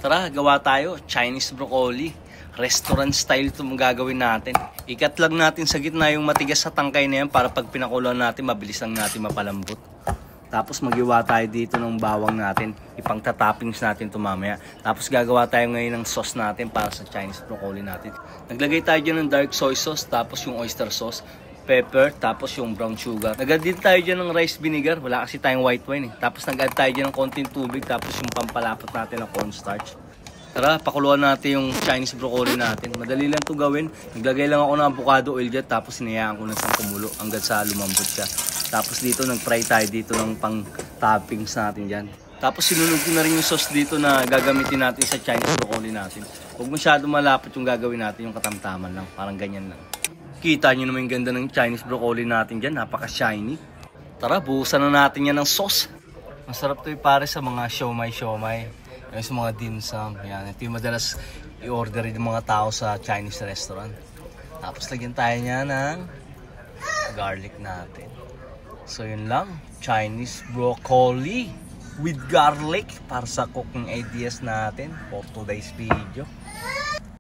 Tara, gawa tayo. Chinese broccoli. Restaurant style ito gagawin natin. Ikat lang natin sa gitna yung matigas sa tangkay na yan para pag pinakuloan natin, mabilis lang natin mapalambot. Tapos magiwa tayo dito ng bawang natin. Ipang tatoppings natin ito mamaya. Tapos gagawa tayo ngayon ng sauce natin para sa Chinese broccoli natin. Naglagay tayo dyan ng dark soy sauce, tapos yung oyster sauce, pepper, tapos yung brown sugar. Nag-add din tayo dyan ng rice vinegar. Wala kasi tayong white wine eh. Tapos nag-add tayo dyan ng konting tubig, tapos yung pampalapot natin ng cornstarch. Tara, pakuluan natin yung Chinese broccoli natin. Madali lang ito gawin. Naglagay lang ako ng avocado oil dyan, tapos hinayaan ko na sa kumulo hanggang sa lumambot siya. Tapos dito, nag-fry tayo dito ng pang-toppings natin dyan. Tapos sinunod ko na rin yung sauce dito na gagamitin natin sa Chinese broccoli natin. Huwag masyado malapot yung gagawin natin, yung katamtaman lang. Parang ganyan lang. Kita nyo naman yung ganda ng Chinese broccoli natin dyan. Napaka-shiny. Tara, buhusan na natin yan ng sauce. Masarap to pare sa mga siomai. Yung sa mga dim sum. Yan. Ito yung madalas i-order ng mga tao sa Chinese restaurant. Tapos lagyan tayo niya ng garlic natin. So yun lang. Chinese broccoli with garlic para sa cooking ideas natin for today's video.